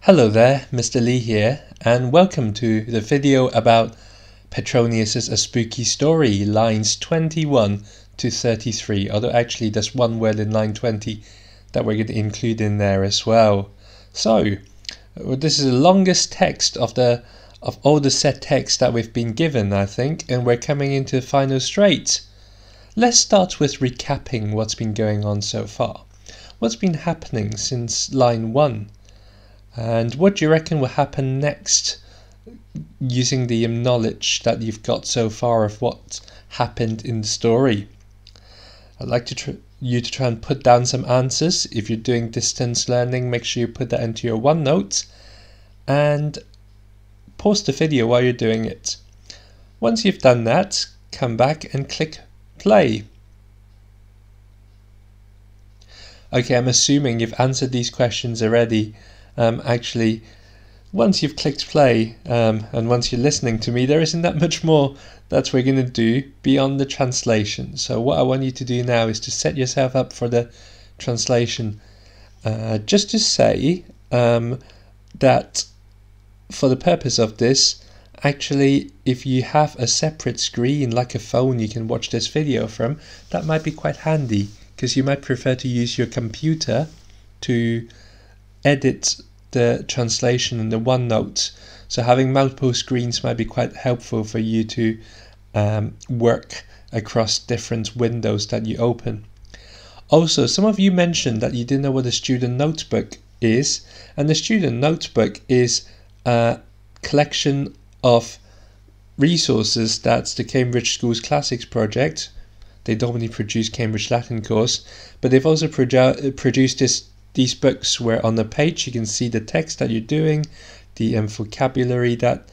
Hello there, Mr. Lee here, and welcome to the video about Petronius' A Spooky Story, lines 21 to 33, although actually there's one word in line 20 that we're going to include in there as well. So, this is the longest text of all the set texts that we've been given, I think, and we're coming into the final straight. Let's start with recapping what's been going on so far. What's been happening since line 1? And what do you reckon will happen next using the knowledge that you've got so far of what happened in the story? I'd like you to try and put down some answers. If you're doing distance learning, make sure you put that into your OneNote and pause the video while you're doing it. Once you've done that, come back and click play. Okay, I'm assuming you've answered these questions already. Actually, once you've clicked play and once you're listening to me, there isn't that much more that we're going to do beyond the translation. So what I want you to do now is to set yourself up for the translation. Just to say that for the purpose of this, actually, if you have a separate screen like a phone you can watch this video from, that might be quite handy, because you might prefer to use your computer to edit the translation in the OneNote. So having multiple screens might be quite helpful for you to work across different windows that you open. Also, some of you mentioned that you didn't know what a student notebook is, and the student notebook is a collection of resources that's the Cambridge Schools Classics project. They normally produce Cambridge Latin course, but they've also produced these books where on the page you can see the text that you're doing, the vocabulary that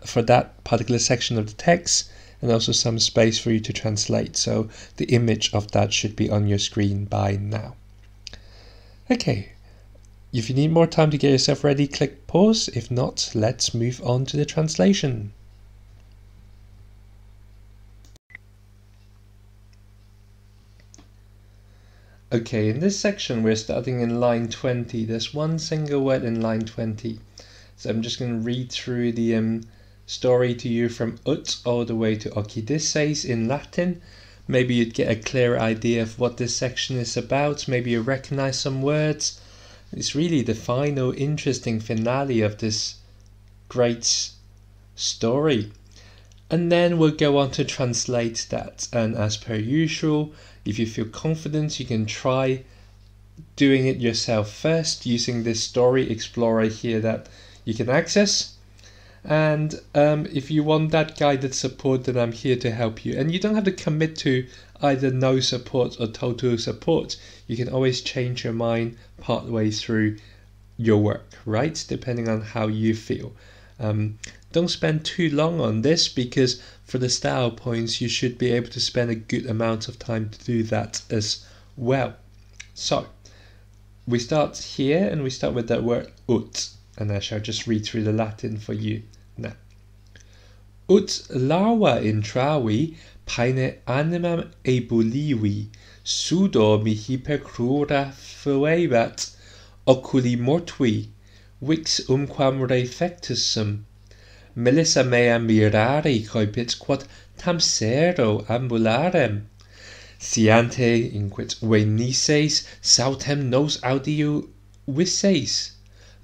for that particular section of the text, and also some space for you to translate. So the image of that should be on your screen by now. Okay, if you need more time to get yourself ready, click pause. If not, let's move on to the translation. Okay, in this section we're starting in line 20. There's one single word in line 20. So I'm just going to read through the story to you from ut all the way to occidices in Latin. Maybe you'd get a clear idea of what this section is about. Maybe you recognize some words. It's really the final interesting finale of this great story. And then we'll go on to translate that. And as per usual, if you feel confident, you can try doing it yourself first using this story explorer here that you can access. And if you want that guided support, then I'm here to help you. And you don't have to commit to either no support or total support. You can always change your mind partway through your work, right? Depending on how you feel. Don't spend too long on this, because for the style points you should be able to spend a good amount of time to do that as well. So we start here and we start with that word ut, and I shall just read through the Latin for you now. Ut Lara intravi paine animam ebulivi, Pseudo mihi per crura fuebat, oculi mortui, vix umquam refectusum. Melissa mea mirari coipit quod tamsero ambularem. Siante inquit venises sautem nos audio vises.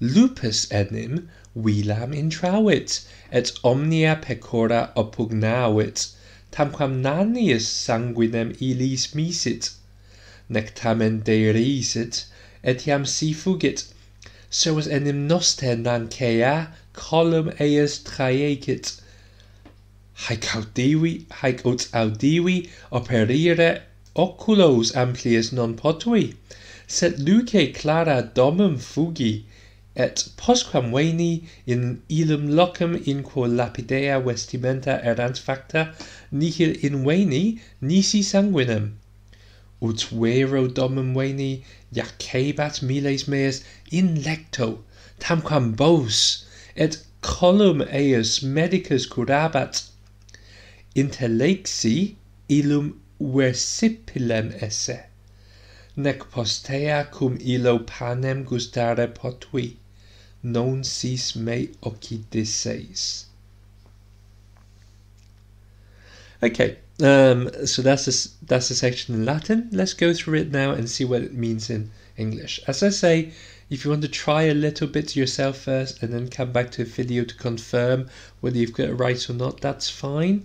Lupus enim vilam intravit, et omnia pecora oppugnavit, tamquam nanius sanguinem illis misit. Nec tamen derisit, etiam si fugit. Servus enim noster nancea collum eus traecit. Haec aut audivi operire oculos amplius non potui, sed luce clara domum fugi, et postquam veni in illum locum in quo lapidea vestimenta erant facta, nihil in veni nisi sanguinem. Ut vero domum veni jacebat miles meas in lecto, tamquam bos, et collum eus medicus curabat. Intellexi illum versipilem esse, nec postea cum illo panem gustare potui, non sis me occidiseis. Okay, so that's a section in Latin. Let's go through it now and see what it means in English. As I say, if you want to try a little bit yourself first and then come back to the video to confirm whether you've got it right or not, that's fine.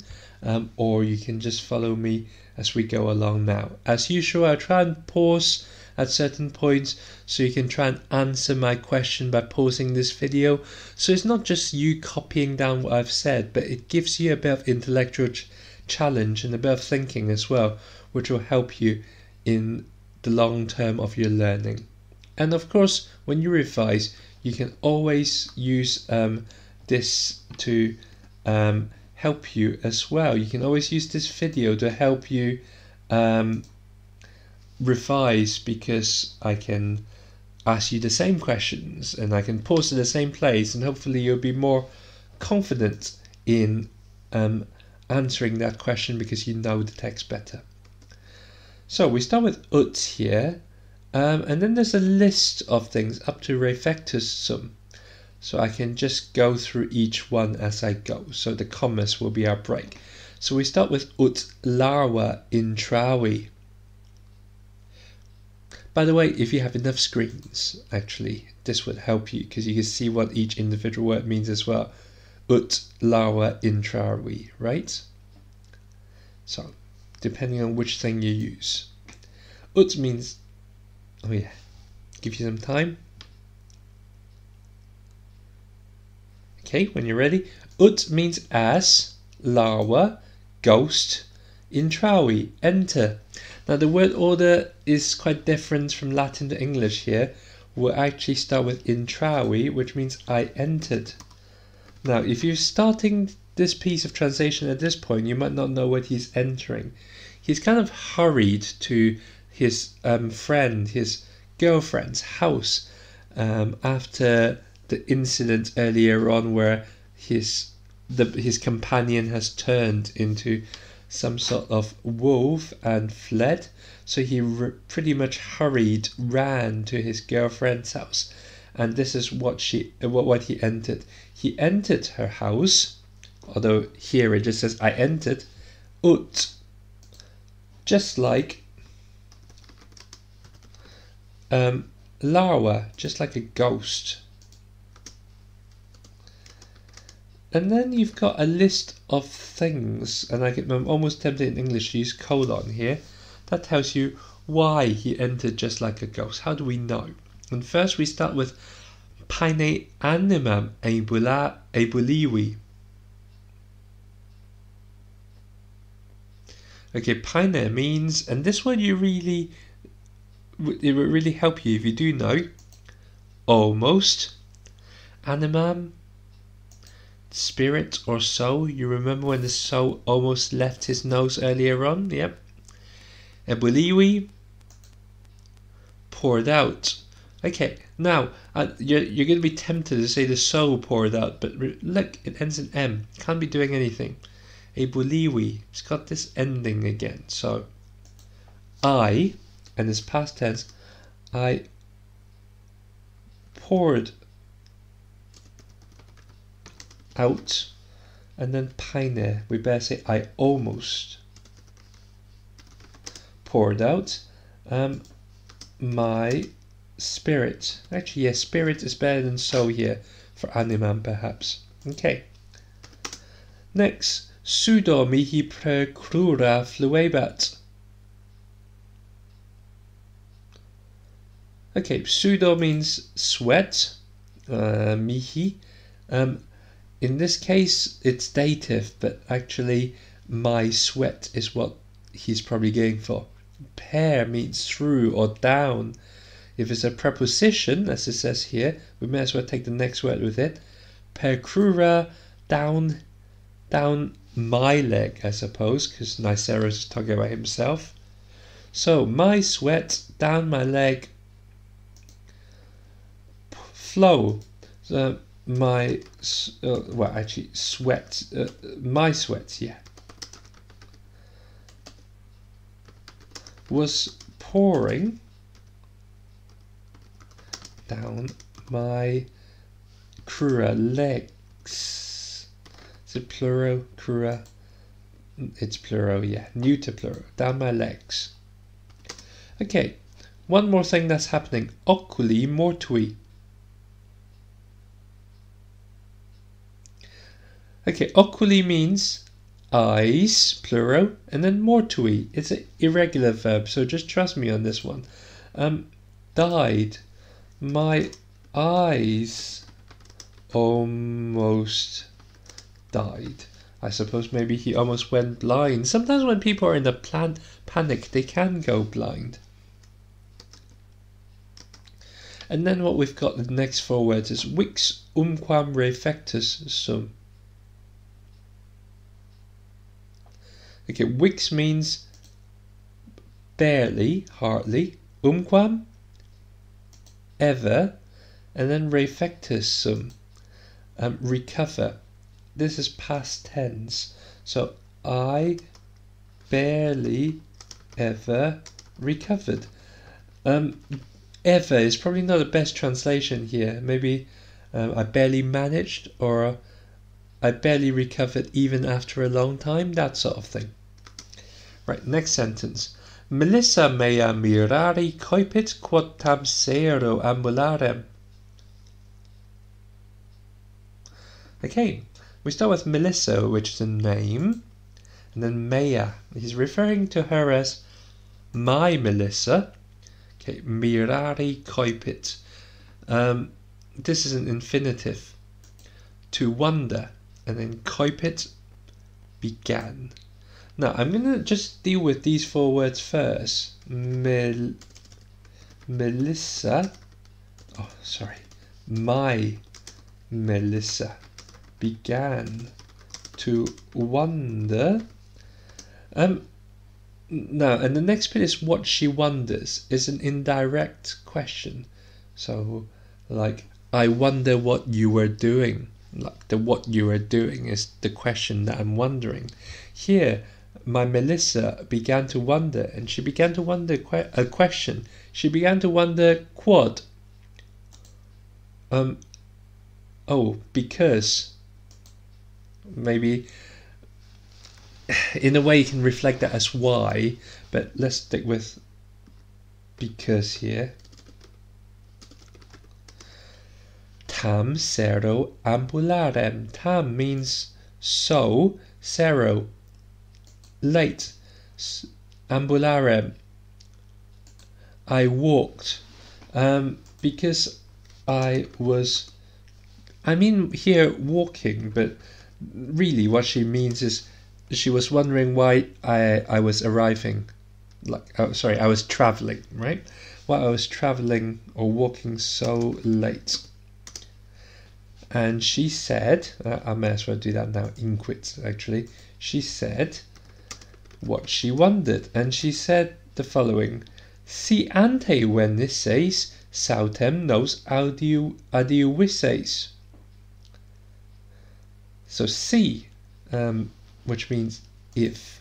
Or you can just follow me as we go along now. As usual, I'll try and pause at certain points so you can try and answer my question by pausing this video. So it's not just you copying down what I've said, but it gives you a bit of intellectual challenge and a bit of thinking as well, which will help you in the long term of your learning. And of course, when you revise, you can always use this to help you as well. You can always use this video to help you revise, because I can ask you the same questions and I can pause at the same place, and hopefully you'll be more confident in answering that question because you know the text better. So we start with ut here, and then there's a list of things up to refectus sum. So I can just go through each one as I go. So the commas will be our break. So we start with ut Lara intravi. By the way, if you have enough screens, actually, this would help you because you can see what each individual word means as well. Ut Lara intravi, right? So, depending on which thing you use. Ut means, oh yeah, give you some time. Okay, when you're ready. Ut means as, Lara, ghost, intravi, enter. Now the word order is quite different from Latin to English here. We'll actually start with intravi, which means I entered. Now if you're starting this piece of translation at this point, you might not know what he's entering. He's kind of hurried to his friend, his girlfriend's house after the incident earlier on where his companion has turned into some sort of wolf and fled. So he pretty much ran to his girlfriend's house, and this is what he entered. He entered her house, although here it just says I entered. Ut, just like Lara, just like a ghost. And then you've got a list of things, and I'm almost tempted in English to use colon here. That tells you why he entered just like a ghost. How do we know? And first we start with paine animam ebulivi. Okay, paine means, and this one it will really help you if you do know, almost, animam, spirit or soul. You remember when the soul almost left his nose earlier on? Yep. Ebulivi, poured out. Okay, now you're going to be tempted to say the soul poured out, but look, it ends in M. Can't be doing anything. Ebulivi, it's got this ending again. So I, and it's past tense, I poured out, and then paine, we better say I almost poured out my spirit. Actually, yes, spirit is better than soul here for animam perhaps. Okay. Next, Pseudo mihi precrura fluebat. Okay, pseudo means sweat, mihi. In this case, it's dative, but actually, my sweat is what he's probably going for. Per means through or down. If it's a preposition, as it says here, we may as well take the next word with it. Percrura, down my leg, I suppose, because Niceros is talking about himself. So, my sweat down my leg. Flow. My sweat, my sweat, yeah, was pouring down my crua, legs. Is it plural? Crua. It's plural, yeah. Neuter plural. Down my legs. Okay. One more thing that's happening. Oculi mortui. Okay, oculi means eyes, plural, and then mortui. It's an irregular verb, so just trust me on this one. Died. My eyes almost died. I suppose maybe he almost went blind. Sometimes when people are in a panic, they can go blind. And then what we've got, the next 4 words is vix umquam refectus sum. Okay, vix means barely, hardly, umquam, ever, and then refectus sum, recover. This is past tense, so I barely ever recovered. Ever is probably not the best translation here. Maybe I barely managed, or I barely recovered even after a long time, that sort of thing. Right, next sentence. Melissa mea mirari coipit quod tam sero ambularem. Okay, we start with Melissa, which is a name, and then mea. He's referring to her as my Melissa. Okay, mirari coipit. This is an infinitive. To wonder. And then coipit, began. Now, I'm going to just deal with these 4 words first. Melissa. Oh, sorry. My Melissa began to wonder. Now, and the next bit is what she wonders. Is an indirect question. So, like, I wonder what you were doing. Like, the what you are doing is the question that I'm wondering. Here, my Melissa began to wonder, and she began to wonder a question. She began to wonder quod. Because. Maybe, in a way you can reflect that as why, but let's stick with because here. Tam sero ambularem. Tam means so, sero, late, ambularem, I walked, because I was, I mean here walking, but really what she means is she was wondering why I was arriving, like, I was traveling, right? Why I was traveling or walking so late. And she said, I may as well do that now, inquit actually. She said what she wondered, and she said the following: Si ante veniseis sautem nos adiuviseis. So si, which means if.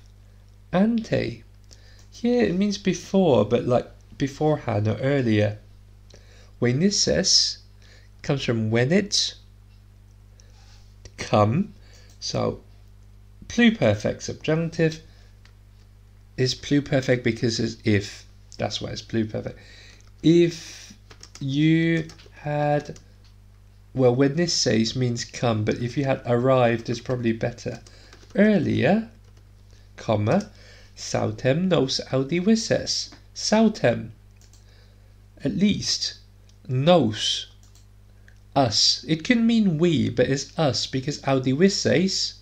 Ante, here it means before, but like beforehand or earlier. Venises comes from when it, come, so pluperfect subjunctive is pluperfect because it's if. That's why it's pluperfect. If you had, well, when this says means come, but if you had arrived, it's probably better. Earlier, comma, sautem nos audivises. Sautem, at least, nos, us. It can mean we, but it's us, because audivises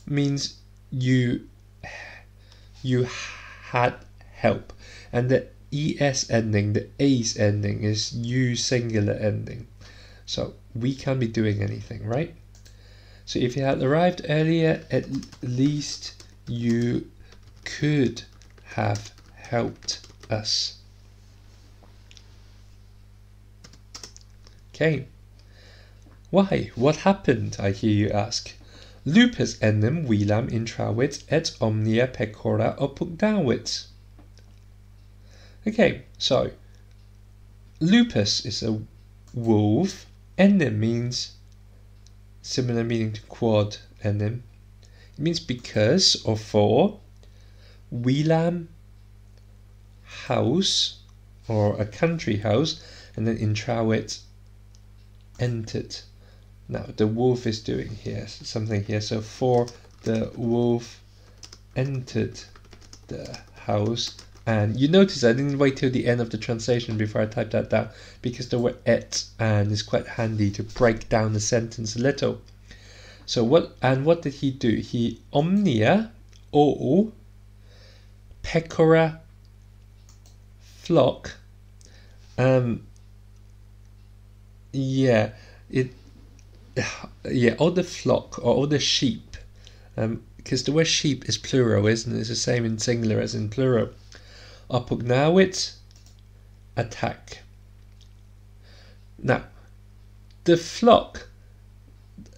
means you had help, and the es ending, the a's ending, is you singular ending. So we can't be doing anything, right? So if you had arrived earlier, at least you could have helped us. Okay. Why? What happened, I hear you ask? Lupus enim vilam intravit et omnia pecora opunctavit. Okay, so lupus is a wolf, Enim means similar meaning to quod enim. It means because or for. Wilam, house or a country house, and then intrawit, entered. Now the wolf is doing here something here. So for the wolf entered the house. And you notice I didn't wait till the end of the translation before I typed that down, because the word et and is quite handy to break down the sentence a little. So what did he do? He omnia all pecora flock. All the flock or all the sheep. Because the word sheep is plural, isn't it? It's the same in singular as in plural. Apugnawit, attack. Now, the flock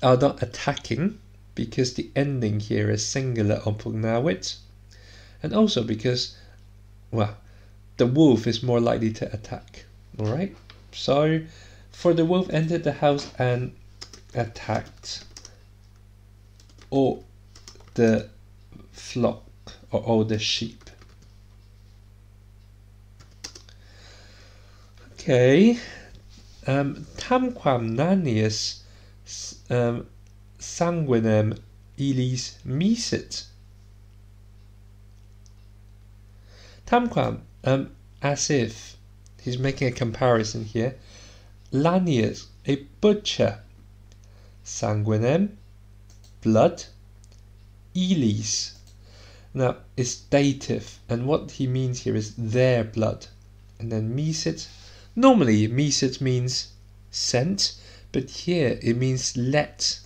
are not attacking because the ending here is singular apugnawit, and also because, well, the wolf is more likely to attack. Alright? So, for the wolf entered the house and attacked all the flock or all the sheep. Okay, tamquam nanius sanguinem ilis misit. Tamquam, as if, he's making a comparison here. Lanius, a butcher. Sanguinem, blood. Ilis. Now, it's dative, and what he means here is their blood. And then misit. Normally, misit means sent, but here it means let,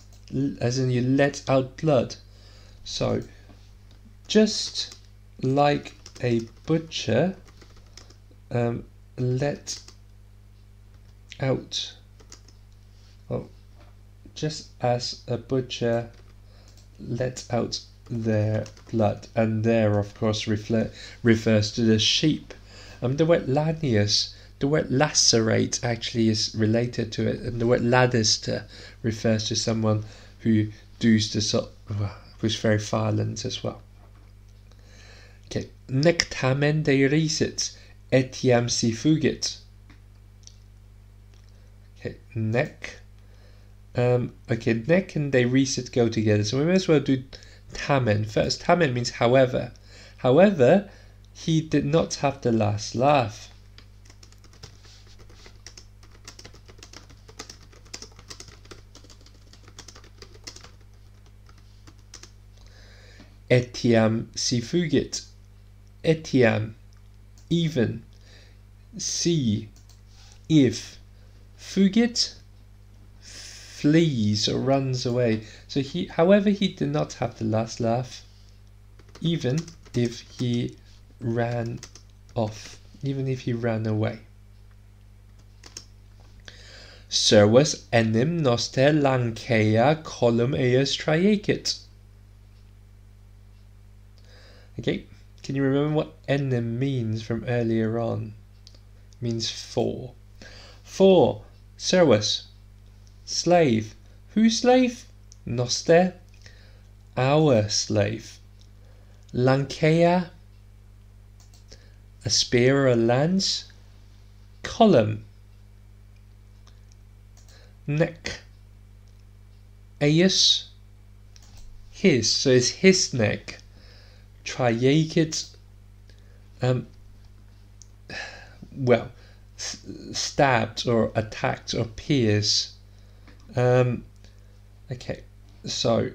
as in you let out blood. So, just like a butcher let out, just as a butcher let out their blood, and there, of course, refers to the sheep. The word lanius, the word lacerate actually is related to it, and the word ladister refers to someone who does who's very violent as well. Okay, nec tamen derisit etiam si fugit. Okay, nec. Okay, nec and derisit go together, so we may as well do tamen first. Tamen means however. However, he did not have the last laugh. Etiam si fugit. Etiam, even. Si, if. Fugit, flees or runs away. So however, he did not have the last laugh, even if he ran off, even if he ran away. Servus enim noster lanceia colum eus triacit. Okay, can you remember what enim means from earlier on? It means for. For, servus, slave. Whose slave? Noster, our slave. Lanceia, a spear or a lance. Column. Neck. Eius, his, so it's his neck. Triacid, well, stabbed or attacked or pierced. Okay, so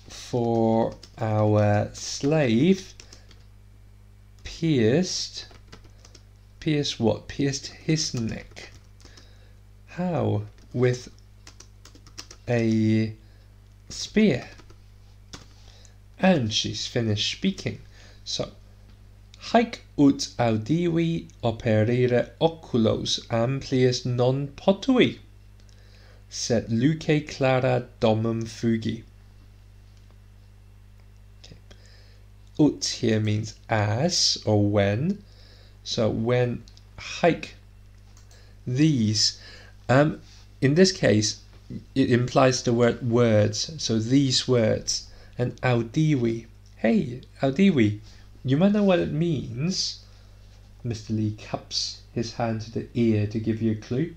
for our slave, pierced what? Pierced his neck. How? With a spear. And she's finished speaking. So, haec ut audivi operire oculos amplius non potui, sed luce clara domum fugi. Okay. Ut here means as or when. So when haec, these, in this case, it implies the word words, so these words. And audiwi. Hey, audiwi, you might know what it means. Mr. Lee cups his hand to the ear to give you a clue.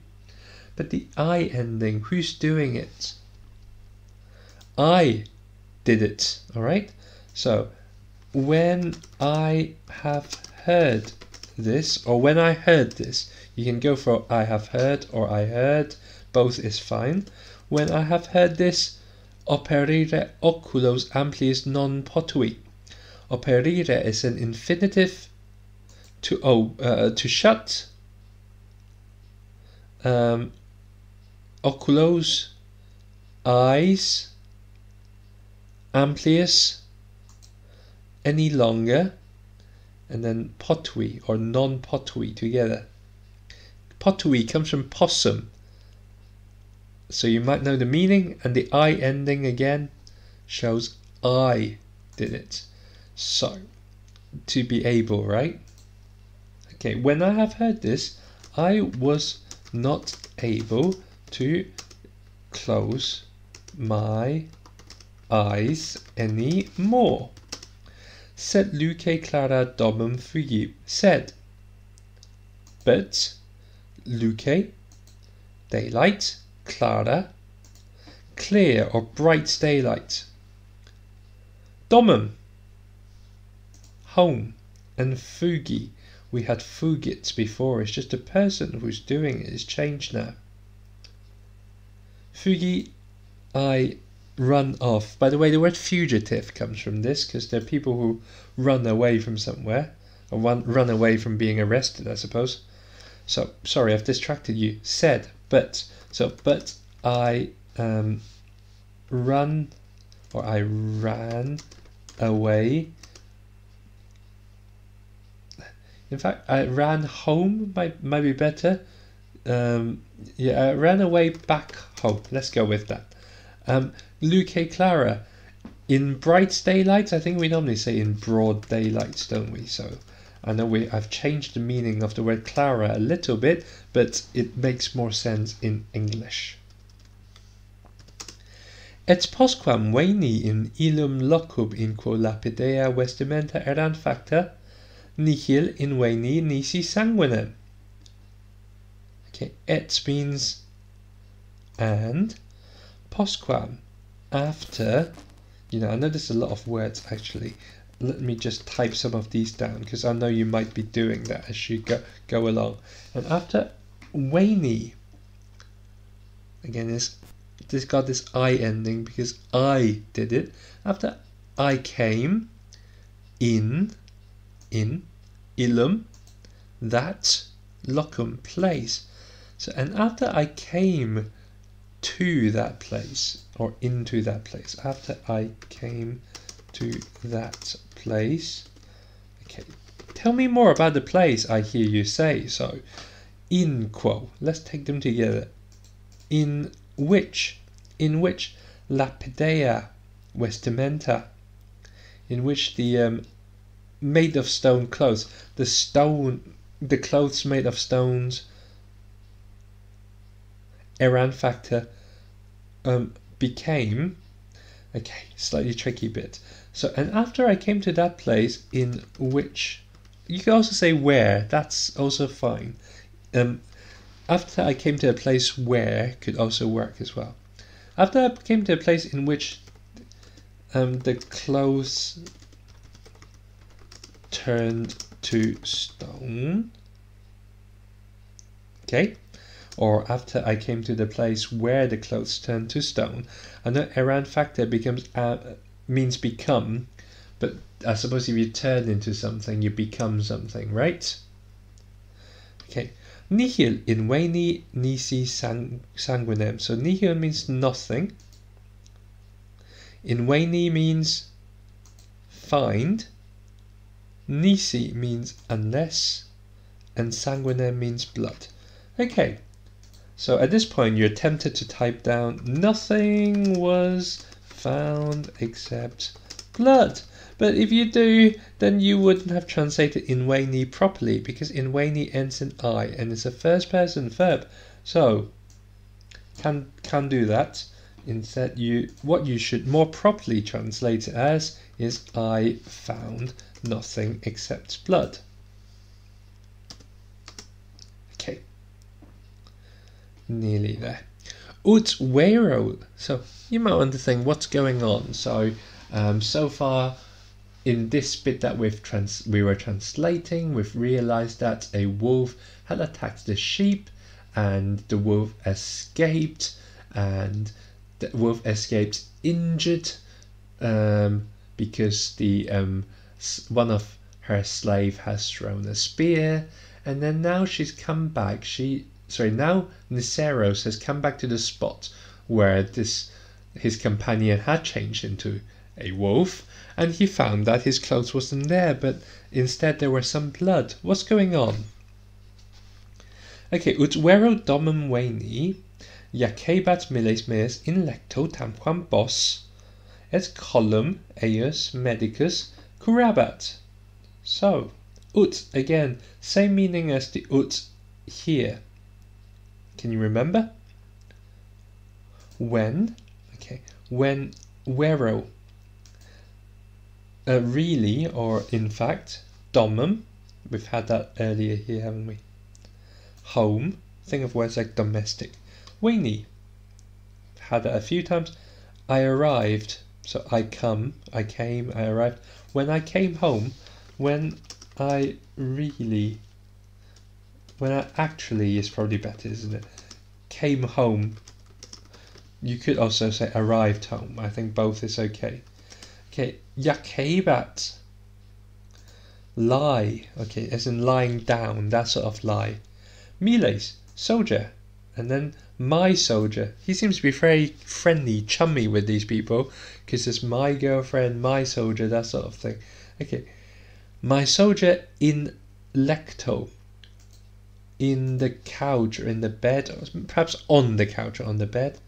But the I ending, who's doing it? I did it, alright? So, when I have heard this, or when I heard this, you can go for I have heard or I heard, both is fine. When I have heard this, operire oculos amplius non potui. Operire is an infinitive to shut. Oculos, eyes. Amplius, any longer. And then potui or non potui together. Potui comes from possum. So you might know the meaning, and the I ending again shows I did it. So, to be able, right? Okay, when I have heard this, I was not able to close my eyes anymore. Said Luce Clara domum fugit. Said. But, Luce, daylight, Clara, clear or bright daylight. Domum, home, and fugi. We had fugit before, it's just a person who's doing it, it's changed now. Fugi, I run off. By the way, the word fugitive comes from this, because they're people who run away from somewhere, or run away from being arrested, I suppose. So, sorry, I've distracted you. Said, but. So, but I ran away. In fact, I ran home, might be better. Yeah, I ran away back home. Let's go with that. Luce Clara. In bright daylight, I think we normally say in broad daylight, don't we? So I know I've changed the meaning of the word Clara a little bit, but it makes more sense in English. Et postquam veni in illum locum in quo lapidea vestimenta erant facta, nihil in veni nisi sanguinem. Okay, et means and, postquam, after. You know, I know there's a lot of words actually. Let me just type some of these down, because I know you might be doing that as you go along. And after veni, again, this got this I ending because I did it. After I came in illum, that, locum, place. So, and after I came to that place, or into that place, after I came to that place. Okay, tell me more about the place, I hear you say. So, in quo, let's take them together. In which lapidea vestimenta, in which the made of stone clothes, the clothes made of stones, erant factor, became. Okay, slightly tricky bit. So, and after I came to that place in which, you can also say where, that's also fine. After I came to a place where could also work as well. After I came to a place in which the clothes turned to stone. Okay. Or after I came to the place where the clothes turned to stone. I know erant factor means become, but I suppose if you turn into something, you become something, right? Okay. Nihil in veni nisi sanguinem. So nihil means nothing. In veni means find. Nisi means unless. And sanguinem means blood. Okay. So at this point you're tempted to type down nothing was found except blood. But if you do, then you wouldn't have translated in veni properly, because in veni ends in I and it's a first person verb. So Can do that. Instead, what you should more properly translate it as is I found nothing except blood. Okay, nearly there. Ut vero. So you might want to think, what's going on? So so far in this bit that we were translating, we've realized that a wolf had attacked the sheep, and the wolf escaped, and the wolf escaped injured because the one of her slave has thrown a spear, and then now she's come back. Now Niceros has come back to the spot where his companion had changed into a wolf, and he found that his clothes wasn't there, but instead there was some blood. What's going on? Okay, ut vero domum veni, jacebat miles meas in lecto tamquam bos, et collum eius medicus curabat. So, ut, again, same meaning as the ut here. Can you remember? When vero, really, or in fact, domum, we've had that earlier here, haven't we? Home, think of words like domestic. Veni, had that a few times. I arrived, so I came, I arrived. When I came home, when I actually is probably better, isn't it? Came home. You could also say arrived home. I think both is okay. Okay, jacebat. Lie. Okay, as in lying down, that sort of lie. Miles, soldier. And then my soldier. He seems to be very friendly, chummy with these people, because it's my girlfriend, my soldier, that sort of thing. Okay. My soldier in lecto. In the couch or in the bed, or perhaps on the couch or on the bed.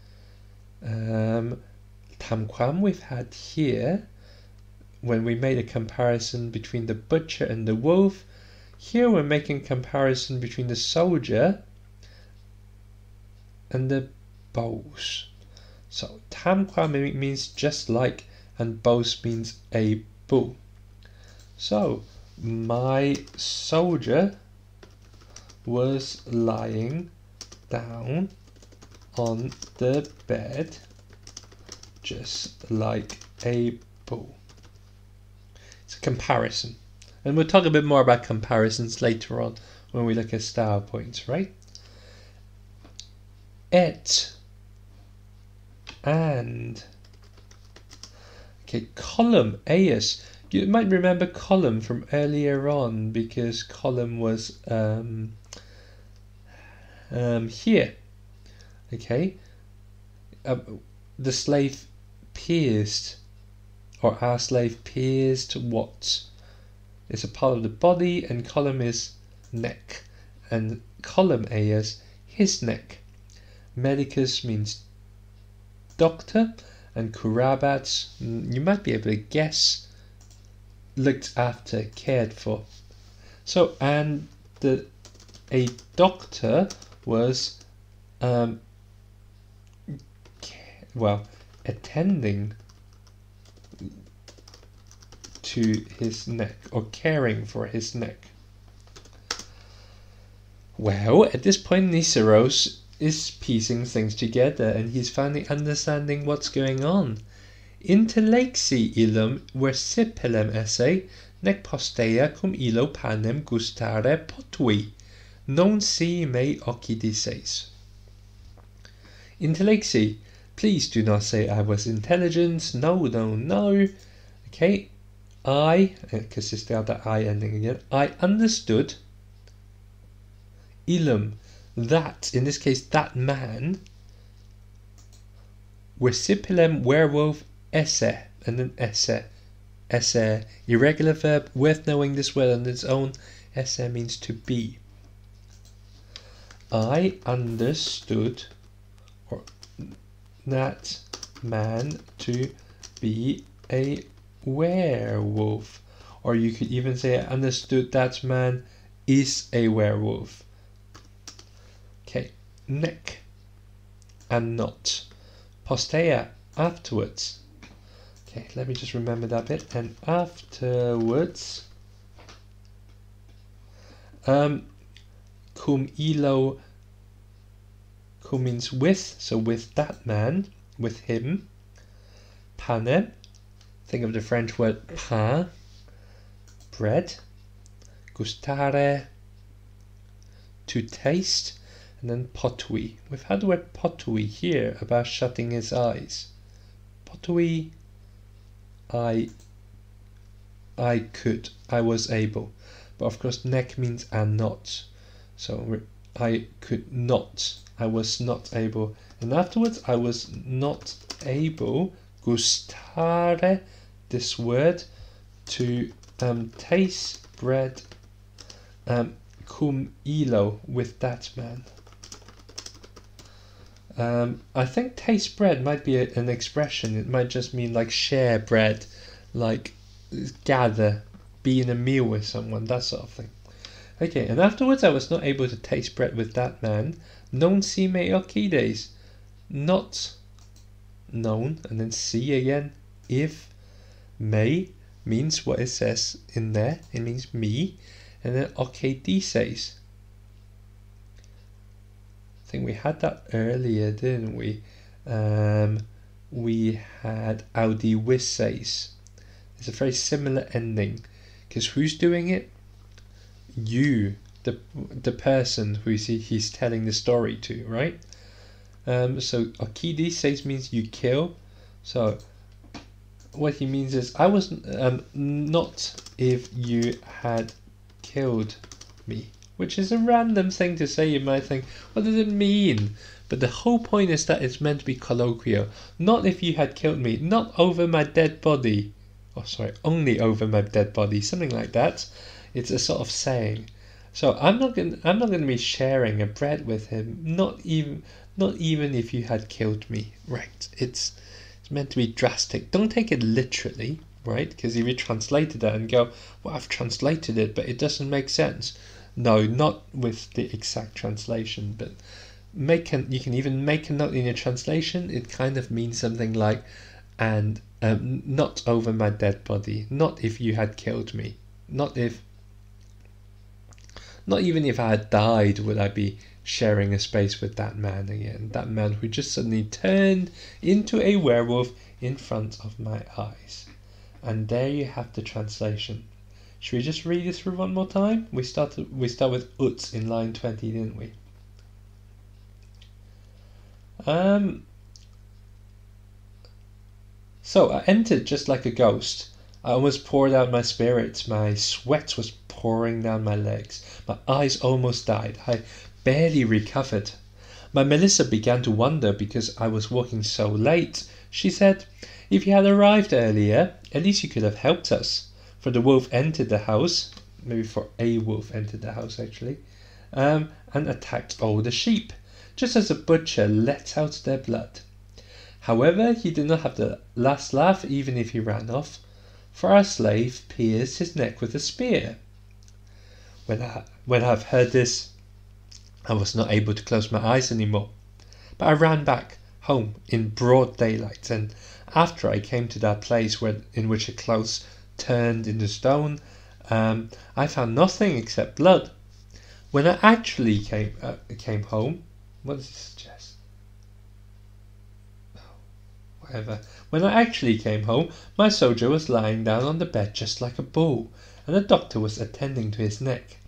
Tamquam we've had here when we made a comparison between the butcher and the wolf. Here we're making a comparison between the soldier and the bos. So tamquam means just like, and bos means able. So my soldier was lying down on the bed just like a bull. It's a comparison, and we'll talk a bit more about comparisons later on when we look at style points, right? Et, and. Okay, column, eius. You might remember column from earlier on, because column was here. Okay, the slave pierced, or our slave pierced what? It's a part of the body, and column is neck, and column eius, his neck. Medicus means doctor, and curabat, you might be able to guess, looked after, cared for. So, and a doctor was attending to his neck, or caring for his neck. Well, at this point Niceros is piecing things together, and he's finally understanding what's going on. Intellexi illum versipelem esse, nec postea cum illo panem gustare potui, non si me occidices. Intellexi, please do not say I was intelligent. No, no, no. Okay, I, because it's the other I ending again, I understood. Illum, that, in this case, that man. Versipelem werewolf esse, and then esse. Esse, irregular verb, worth knowing this word on its own. Esse means to be. I understood that man to be a werewolf. Or you could even say I understood that man is a werewolf. Okay, neck. and not. Postea, afterwards. Okay, let me just remember that bit. And afterwards, cum illo, cum means with, so with that man, with him. Pane, think of the French word pain, bread. Gustare, to taste. And then potui. We've had the word potui here about shutting his eyes. Potui, I could, I was able. But of course nec means and not. So I could not, I was not able. And afterwards I was not able, gustare, this word, to taste bread, cum illo, with that man. I think taste bread might be an expression. It might just mean like share bread, like gather, be in a meal with someone, that sort of thing. Okay, and afterwards I was not able to taste bread with that man. Non si me occides, not known, and then see again. If me means what it says in there, it means me, and then occidises. I think we had that earlier, didn't we? We had audivisses. It's a very similar ending, because who's doing it? You, the person who he's telling the story to, right? So occidises means you kill. So what he means is, I was not if you had killed me. Which is a random thing to say. You might think, what does it mean? But the whole point is that it's meant to be colloquial. Not if you had killed me, not over my dead body. Oh, sorry, only over my dead body, something like that. It's a sort of saying. So I'm not gonna be sharing a bread with him. Not even if you had killed me. Right? It's meant to be drastic. Don't take it literally, right? Because if you translated that and go, well, I've translated it, but it doesn't make sense. No, not with the exact translation, but you can even make a note in your translation. It kind of means something like, and not over my dead body, not if you had killed me, not even if I had died would I be sharing a space with that man again, that man who just suddenly turned into a werewolf in front of my eyes. And there you have the translation. Should we just read it through one more time? We start with ut in line 20, didn't we? So I entered just like a ghost. I almost poured out my spirits. My sweat was pouring down my legs. My eyes almost died. I barely recovered. My Melissa began to wonder because I was walking so late. She said, if you had arrived earlier, at least you could have helped us. For the wolf entered the house, maybe for a wolf entered the house actually, and attacked all the sheep, just as a butcher lets out their blood. However, he did not have the last laugh even if he ran off, for our slave pierced his neck with a spear. When I've heard this, I was not able to close my eyes anymore, but I ran back home in broad daylight, and after I came to that place in which a close turned into stone, I found nothing except blood. When I actually came home, what does it suggest? Oh, whatever. When I actually came home, my soldier was lying down on the bed just like a bull, and the doctor was attending to his neck.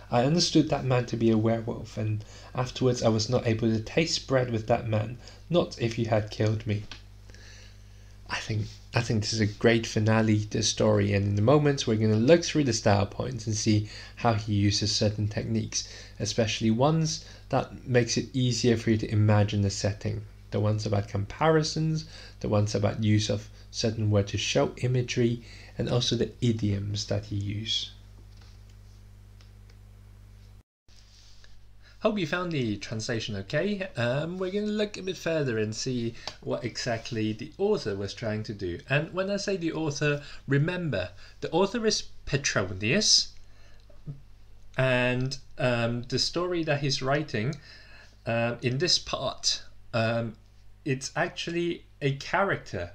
I understood that man to be a werewolf, and afterwards I was not able to taste bread with that man, not if you had killed me. I think this is a great finale to the story, and in a moment we're going to look through the style points and see how he uses certain techniques, especially ones that makes it easier for you to imagine the setting. The ones about comparisons, the ones about use of certain words to show imagery, and also the idioms that he uses. Hope you found the translation okay. We're going to look a bit further and see what exactly the author was trying to do. And when I say the author, remember, the author is Petronius, and the story that he's writing in this part It's actually a character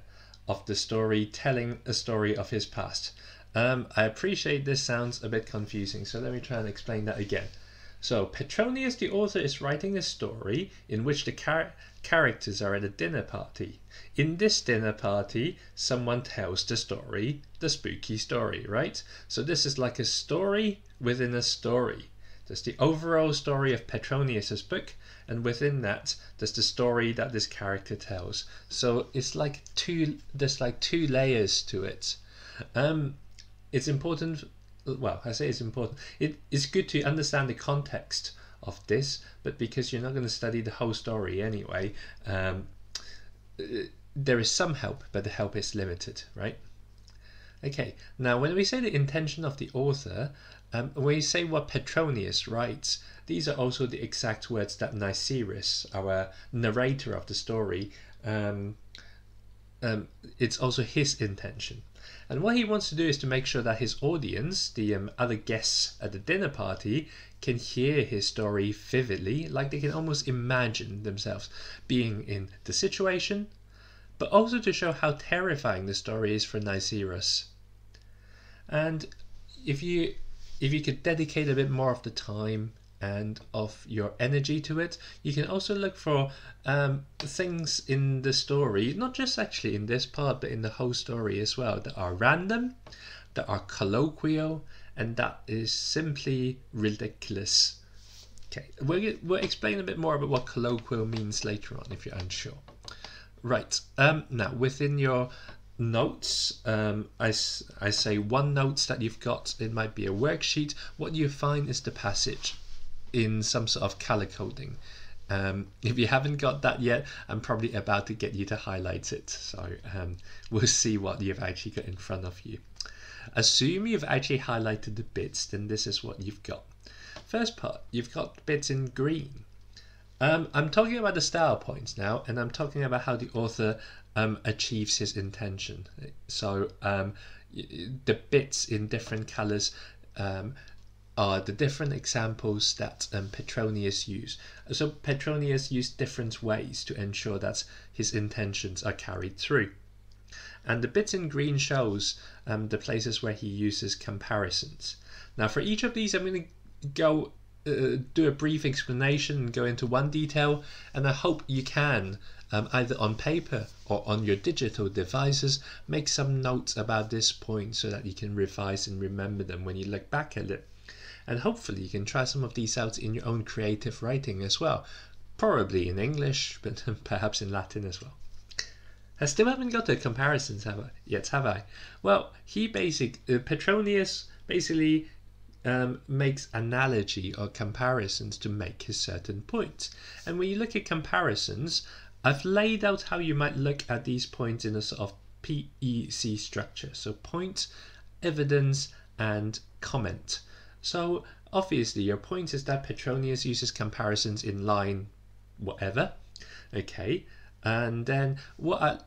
of the story telling a story of his past. I appreciate this sounds a bit confusing, so let me try and explain that again. So Petronius, the author, is writing a story in which the characters are at a dinner party. In this dinner party, someone tells the story, the spooky story, right? So this is like a story within a story. There's the overall story of Petronius's book, and within that, there's the story that this character tells. So it's like there's like two layers to it. It's important. Well, I say it's important. It's good to understand the context of this, but because you're not going to study the whole story anyway, there is some help, but the help is limited, right? Okay, now when we say the intention of the author, when we say what Petronius writes, these are also the exact words that Niceris, our narrator of the story, it's also his intention. And what he wants to do is to make sure that his audience, the other guests at the dinner party, can hear his story vividly, like they can almost imagine themselves being in the situation, but also to show how terrifying the story is for Niceris. And if you could dedicate a bit more of the time and of your energy to it, you can also look for things in the story, not just actually in this part, but in the whole story as well, that are random, that are colloquial, and that is simply ridiculous. Okay, we'll explain a bit more about what colloquial means later on if you're unsure. Right, now within your notes, I say one notes that you've got, it might be a worksheet. What you find is the passage in some sort of color coding. If you haven't got that yet, I'm probably about to get you to highlight it, so we'll see what you've actually got in front of you. Assume you've actually highlighted the bits, then this is what you've got. First part, you've got bits in green. I'm talking about the style points now, and I'm talking about how the author achieves his intention. So the bits in different colors are the different examples that Petronius used. So Petronius used different ways to ensure that his intentions are carried through. And the bits in green shows the places where he uses comparisons. Now for each of these I'm going to go do a brief explanation and go into one detail, and I hope you can either on paper or on your digital devices make some notes about this point so that you can revise and remember them when you look back at it. And hopefully you can try some of these out in your own creative writing as well. Probably in English, but perhaps in Latin as well. I still haven't got the comparisons have I? Well, Petronius basically makes analogy or comparisons to make his certain points. And when you look at comparisons, I've laid out how you might look at these points in a sort of PEC structure. So point, evidence, and comment. So obviously your point is that Petronius uses comparisons in line whatever, okay, and then what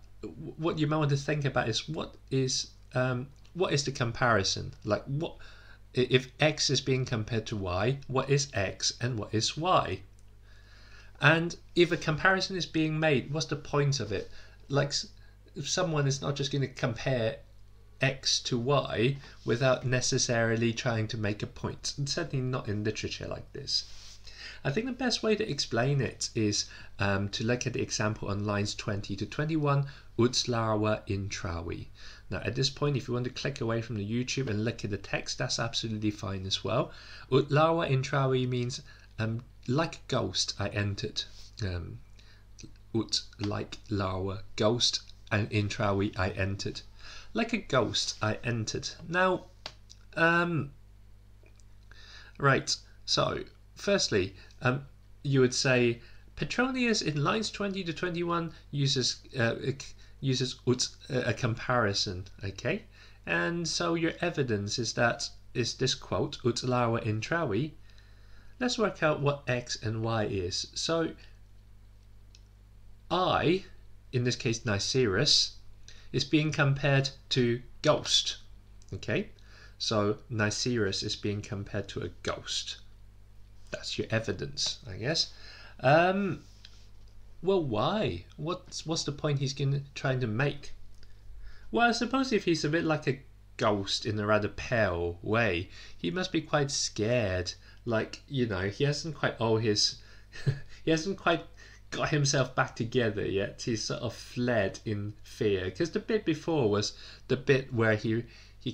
you might want to think about is what is the comparison, like what if X is being compared to Y, what is X and what is Y? And if a comparison is being made, what's the point of it? Like if someone is not just going to compare X to Y without necessarily trying to make a point, and certainly not in literature like this. I think the best way to explain it is to look at the example on lines 20 to 21, ut Lara intravi. Now at this point, if you want to click away from the YouTube and look at the text, that's absolutely fine as well. Ut Lara intravi means like a ghost I entered. Ut like Lara, ghost, and intravi I entered. Like a ghost I entered. Now, right, so firstly, you would say Petronius in lines 20 to 21 uses a comparison, okay? And so your evidence is this quote, ut Lara intravi. Let's work out what X and Y is. So I, in this case Niceris, is being compared to ghost, okay? So Niceris is being compared to a ghost. That's your evidence, I guess. Well, why? What's the point he's trying to make? Well, I suppose if he's a bit like a ghost in a rather pale way, he must be quite scared. Like, you know, he hasn't quite he hasn't quite got himself back together yet. He's sort of fled in fear. Because the bit before was the bit where he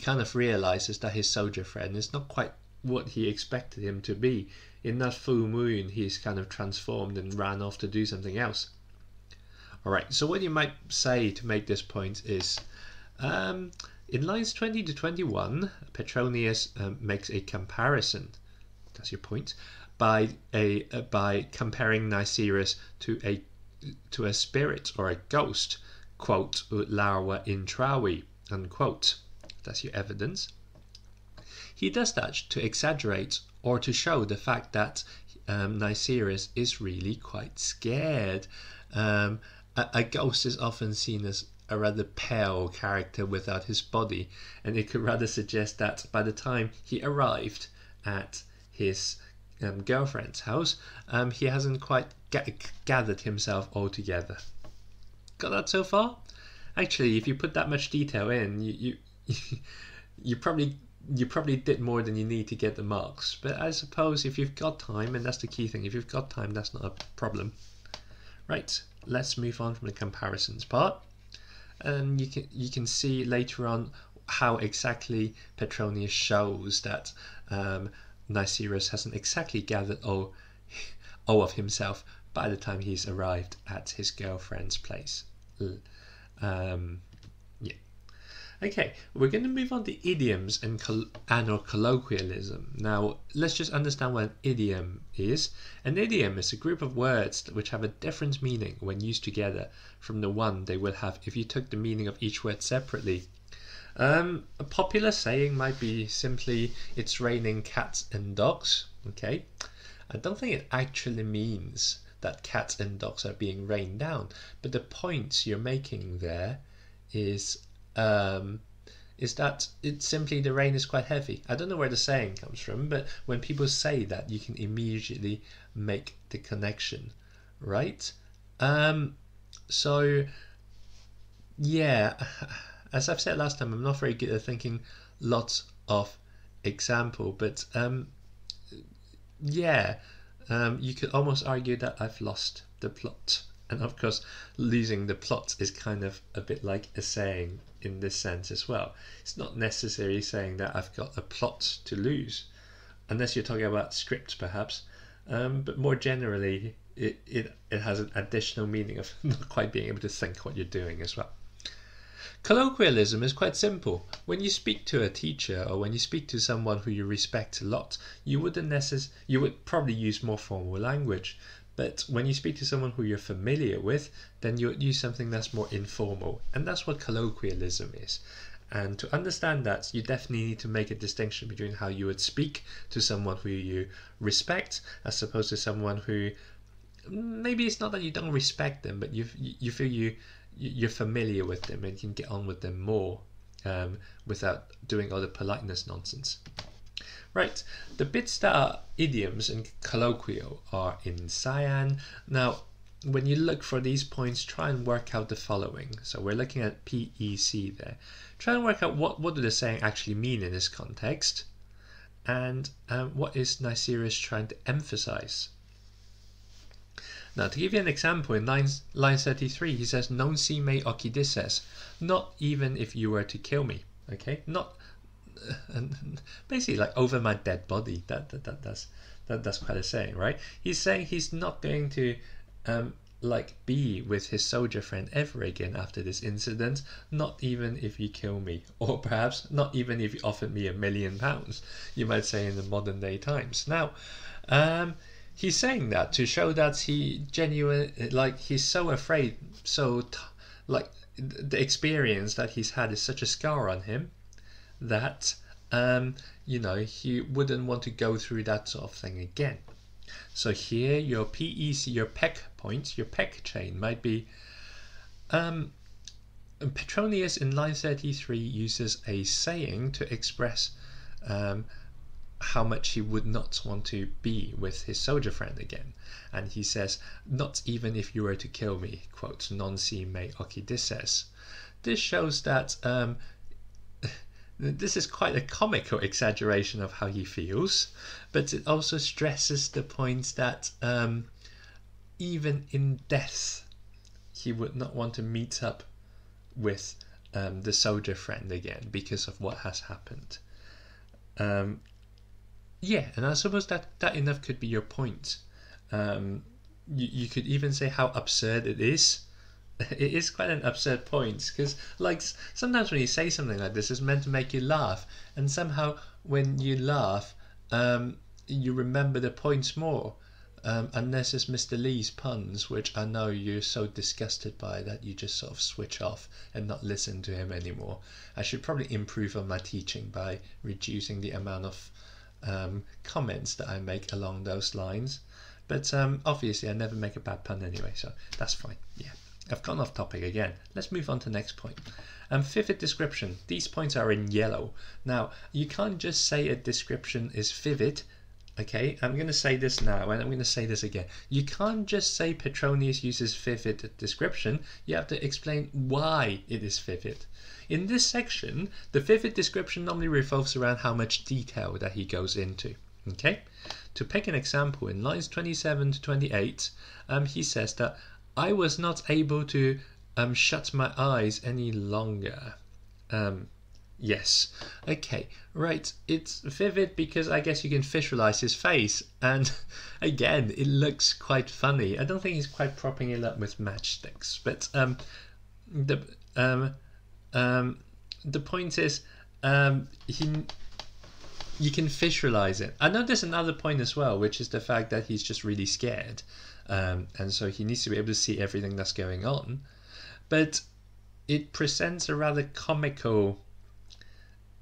kind of realizes that his soldier friend is not quite what he expected him to be. In that full moon, he's kind of transformed and ran off to do something else. Alright, so what you might say to make this point is, in lines 20 to 21, Petronius makes a comparison, that's your point, by comparing Niceris to a spirit or a ghost, quote, ut Lara intravi, unquote. That's your evidence. He does that to exaggerate or to show the fact that Niceris is really quite scared. A ghost is often seen as a rather pale character without his body, and it could rather suggest that by the time he arrived at his girlfriend's house, he hasn't quite gathered himself all together. Got that so far? Actually, if you put that much detail in, you probably did more than you need to get the marks. But I suppose if you've got time, and that's the key thing, if you've got time, that's not a problem. Right, let's move on from the comparisons part. And you can see later on how exactly Petronius shows that Niceris hasn't exactly gathered all of himself by the time he's arrived at his girlfriend's place. Yeah. Okay, we're going to move on to idioms and or colloquialism. Now, let's just understand what an idiom is. An idiom is a group of words which have a different meaning when used together from the one they would have if you took the meaning of each word separately. A popular saying might be simply, it's raining cats and dogs. Okay, I don't think it actually means that cats and dogs are being rained down, but the point you're making there is that it's simply the rain is quite heavy. I don't know where the saying comes from, but when people say that, you can immediately make the connection, right? So yeah, as I've said last time, I'm not very good at thinking lots of example, but yeah, you could almost argue that I've lost the plot. And of course, losing the plot is kind of a bit like a saying in this sense as well. It's not necessarily saying that I've got a plot to lose, unless you're talking about scripts perhaps, but more generally it has an additional meaning of not quite being able to think what you're doing as well. Colloquialism is quite simple. When you speak to a teacher or when you speak to someone who you respect a lot, you would probably use more formal language. But when you speak to someone who you're familiar with, then you would use something that's more informal. And that's what colloquialism is. And to understand that, you definitely need to make a distinction between how you would speak to someone who you respect, as opposed to someone who, maybe it's not that you don't respect them, but you feel you're familiar with them and can get on with them more without doing all the politeness nonsense. Right, the bits that are idioms and colloquial are in cyan. Now, when you look for these points, try and work out the following. So we're looking at PEC there. Try and work out what do the saying actually mean in this context, and what is Niceris trying to emphasize. Now, to give you an example, in line 33, he says, "Non si me occidices," not even if you were to kill me. Okay, not. And basically, like, over my dead body. That's quite a saying, right? He's saying he's not going to be with his soldier friend ever again after this incident, not even if you kill me, or perhaps not even if you offered me £1 million, you might say in the modern day times. Now, he's saying that to show that he's so afraid, the experience that he's had is such a scar on him that he wouldn't want to go through that sort of thing again. So here your PEC, your PEC point, your PEC chain might be Petronius in line 33 uses a saying to express how much he would not want to be with his soldier friend again. And he says, "Not even if you were to kill me," quote, "non si me occidisses." This shows that this is quite a comical exaggeration of how he feels, but it also stresses the point that even in death, he would not want to meet up with the soldier friend again because of what has happened. Yeah, and I suppose that enough could be your point. You could even say how absurd it is. It is quite an absurd point, because like sometimes when you say something like this, it's meant to make you laugh, and somehow when you laugh, you remember the points more. Unless it's Mr. Lee's puns, which I know you're so disgusted by that you just sort of switch off and not listen to him anymore. I should probably improve on my teaching by reducing the amount of comments that I make along those lines. But obviously I never make a bad pun anyway, so that's fine. Yeah, I've gone off topic again. Let's move on to the next point. Vivid description. These points are in yellow. Now, you can't just say a description is vivid. Okay, I'm going to say this now, and I'm going to say this again. You can't just say Petronius uses vivid description. You have to explain why it is vivid. In this section, the vivid description normally revolves around how much detail that he goes into. Okay, to pick an example, in lines 27 to 28, he says that I was not able to shut my eyes any longer. Yes. Okay. Right. It's vivid because I guess you can visualize his face, and again, it looks quite funny. I don't think he's quite propping it up with matchsticks, but the point is, you can visualize it. I know there's another point as well, which is the fact that he's just really scared, and so he needs to be able to see everything that's going on. But it presents a rather comical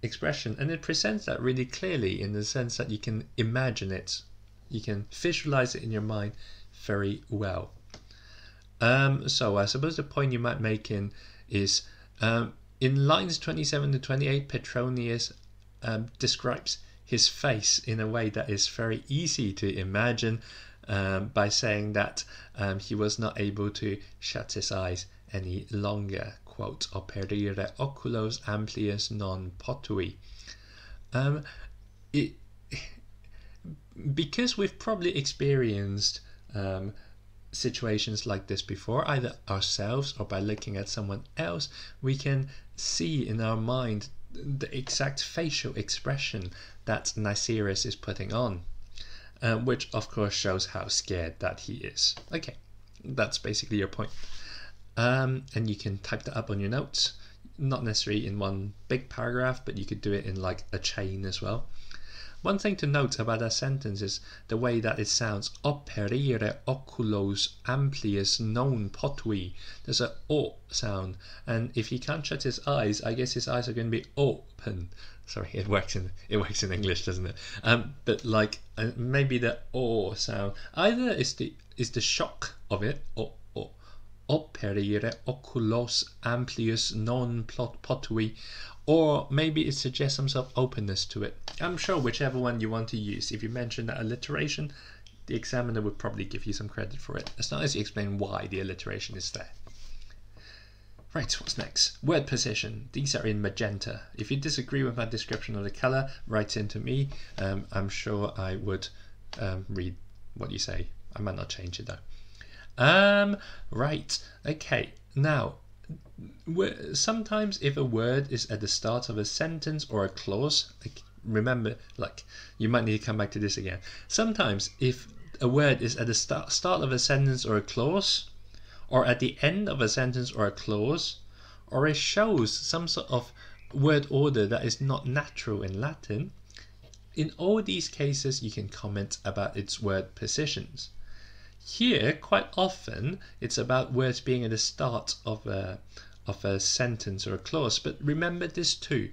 expression, and it presents that really clearly in the sense that you can imagine it, you can visualize it in your mind very well. So I suppose the point you might make is in lines 27 to 28, Petronius describes his face in a way that is very easy to imagine, by saying that he was not able to shut his eyes any longer. Quote, "Operire oculos amplius non potui." Because we've probably experienced situations like this before, either ourselves or by looking at someone else, we can see in our mind the exact facial expression that Niceris is putting on, which of course shows how scared that he is. Okay, that's basically your point. And you can type that up on your notes, not necessarily in one big paragraph, but you could do it in like a chain as well. One thing to note about that sentence is the way that it sounds. Operire oculos amplius non potui. There's a o sound, and if he can't shut his eyes, I guess his eyes are going to be open. Sorry, it works in English, doesn't it? But like maybe the o sound either is the shock of it, operire oculos amplius non potui, or maybe it suggests some sort of openness to it. I'm sure whichever one you want to use. If you mention that alliteration, the examiner would probably give you some credit for it, as long as you explain why the alliteration is there. Right, what's next? Word position. These are in magenta. If you disagree with my description of the color, write into me. I'm sure I would read what you say. I might not change it though. Right, okay, now sometimes if a word is at the start of a sentence or a clause, like, remember, like, you might need to come back to this again. Sometimes if a word is at the start of a sentence or a clause, or at the end of a sentence or a clause, or it shows some sort of word order that is not natural in Latin, in all these cases you can comment about its word positions. Here, quite often, it's about words being at the start of a sentence or a clause. But remember this too.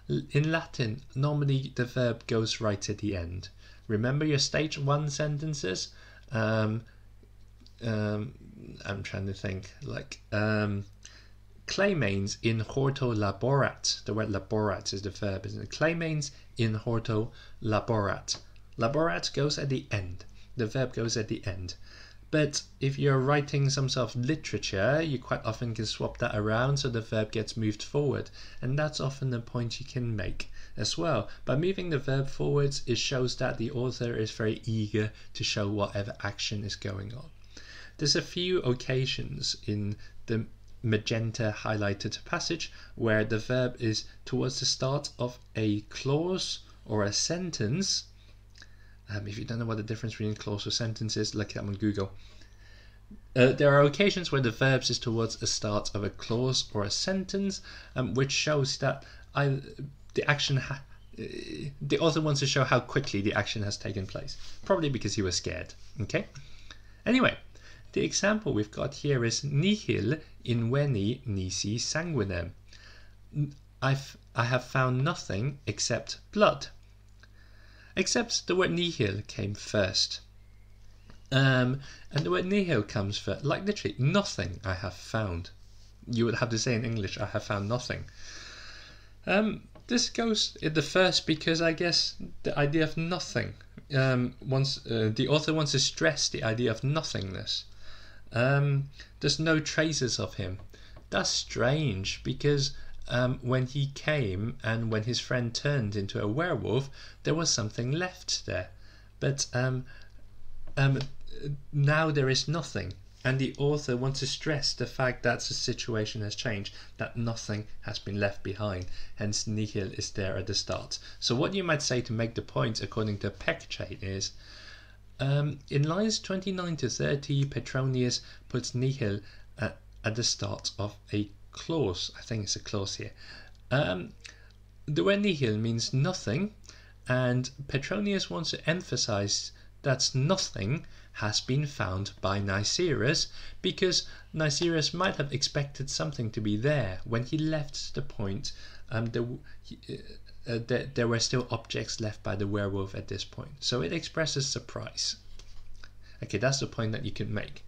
In Latin, normally the verb goes right at the end. Remember your stage 1 sentences? I'm trying to think. Like, Claymanes in horto laborat. The word laborat is the verb, isn't it? Claymanes in horto laborat. Laborat goes at the end. The verb goes at the end. But if you're writing some sort of literature, you quite often can swap that around so the verb gets moved forward. And that's often the point you can make as well. By moving the verb forwards, it shows that the author is very eager to show whatever action is going on. There's a few occasions in the magenta highlighted passage where the verb is towards the start of a clause or a sentence. If you don't know what the difference between clause or sentence is, look it up on Google. There are occasions where the verb is towards the start of a clause or a sentence, which shows that the author wants to show how quickly the action has taken place, probably because he was scared. Okay. Anyway, the example we've got here is nihil inveni nisi sanguinem. I have found nothing except blood. Except the word nihil came first. And the word nihil comes first, like literally nothing I have found. You would have to say in English, I have found nothing. This goes in the first because I guess the idea of nothing. The author wants to stress the idea of nothingness. There's no traces of him. That's strange because when he came and when his friend turned into a werewolf, there was something left there. But now there is nothing. And the author wants to stress the fact that the situation has changed, that nothing has been left behind. Hence, nihil is there at the start. So what you might say to make the point, according to Peck chain, is in lines 29 to 30, Petronius puts nihil at the start of a clause. I think it's a clause here. The word nihil means nothing, and Petronius wants to emphasize that nothing has been found by Niceras, because Niceras might have expected something to be there. When he left the point, there were still objects left by the werewolf at this point. So it expresses surprise. Okay, that's the point that you can make.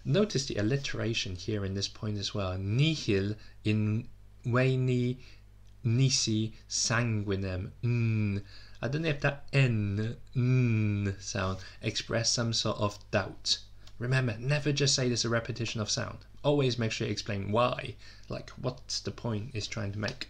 Notice the alliteration here in this point as well. Nihil inveni nisi sanguinem. I don't know if that n sound express some sort of doubt. Remember, never just say there's a repetition of sound. Always make sure you explain why, like what's the point is trying to make.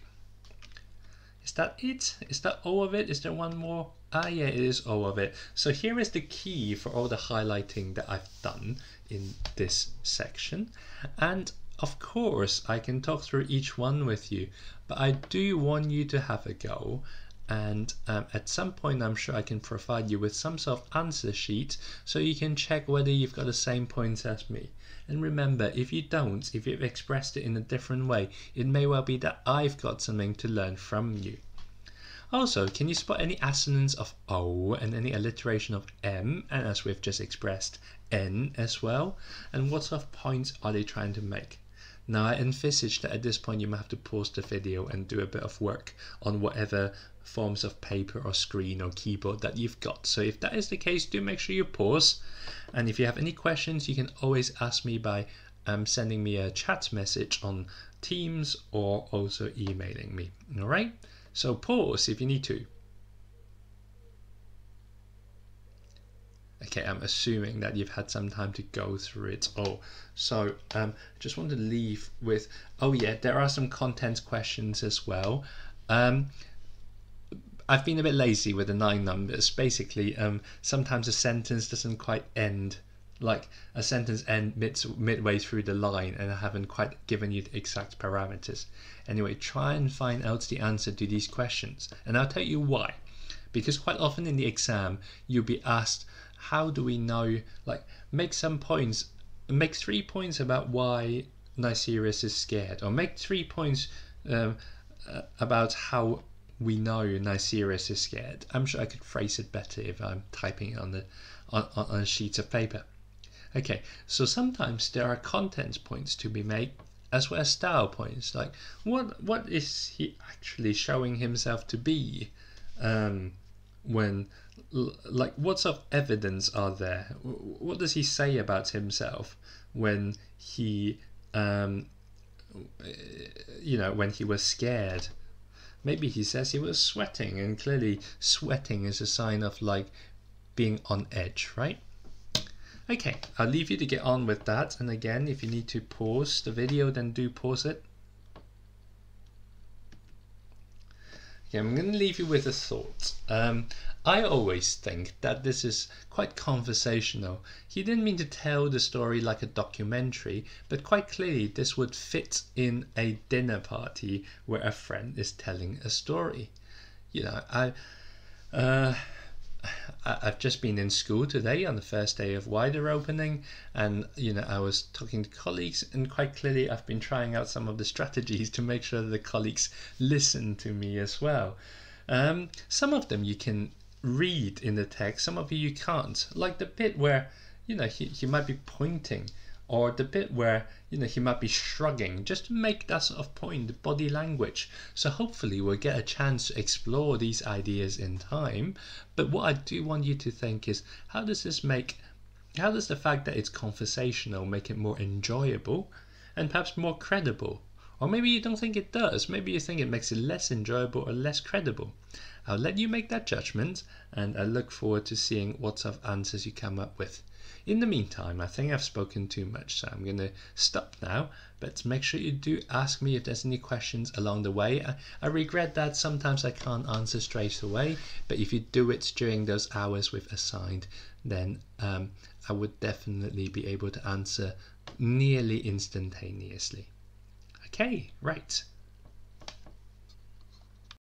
Is that it? Is that all of it? Is there one more? Ah, yeah, it is all of it. So here is the key for all the highlighting that I've done in this section. And of course, I can talk through each one with you, but I do want you to have a go. And at some point I'm sure I can provide you with some sort of answer sheet so you can check whether you've got the same points as me. And remember, if you don't, if you've expressed it in a different way, it may well be that I've got something to learn from you. Also, can you spot any assonance of O and any alliteration of M, and as we've just expressed, N as well? And what sort of points are they trying to make? Now I envisage that at this point you might have to pause the video and do a bit of work on whatever forms of paper or screen or keyboard that you've got. So if that is the case, do make sure you pause. And if you have any questions, you can always ask me by sending me a chat message on Teams or also emailing me. Alright? So pause if you need to. Okay, I'm assuming that you've had some time to go through it all. So just want to leave with, oh yeah, there are some content questions as well. I've been a bit lazy with the 9 numbers. Basically, sometimes a sentence doesn't quite end, like a sentence ends midway through the line, and I haven't quite given you the exact parameters. Anyway, try and find out the answer to these questions, and I'll tell you why. Because quite often in the exam, you'll be asked, how do we know, like, make 3 points about why Niceras is scared, or make 3 points about how we know Niceras is scared. I'm sure I could phrase it better if I'm typing it on sheets of paper. Okay, so sometimes there are content points to be made as well as style points, like what is he actually showing himself to be, when, like, what sort of evidence are there? What does he say about himself when he when he was scared. Maybe he says he was sweating, and clearly sweating is a sign of like being on edge, right? Okay, I'll leave you to get on with that. And again, if you need to pause the video, then do pause it. Okay, I'm going to leave you with a thought. I always think that this is quite conversational. He didn't mean to tell the story like a documentary, but quite clearly this would fit in a dinner party where a friend is telling a story. I've just been in school today on the first day of wider opening, and I was talking to colleagues, and quite clearly I've been trying out some of the strategies to make sure that the colleagues listen to me as well. Some of them you can read in the text, some of you can't, like the bit where he might be pointing, or the bit where he might be shrugging, just to make that sort of point, the body language. So hopefully we'll get a chance to explore these ideas in time. But what I do want you to think is, how does the fact that it's conversational make it more enjoyable and perhaps more credible? Or maybe you don't think it does. Maybe you think it makes it less enjoyable or less credible. I'll let you make that judgment, and I look forward to seeing what sort of answers you come up with. In the meantime, I think I've spoken too much, so I'm going to stop now. But make sure you do ask me if there's any questions along the way. I regret that sometimes I can't answer straight away, but if you do it during those hours we've assigned, then I would definitely be able to answer nearly instantaneously. Okay, right.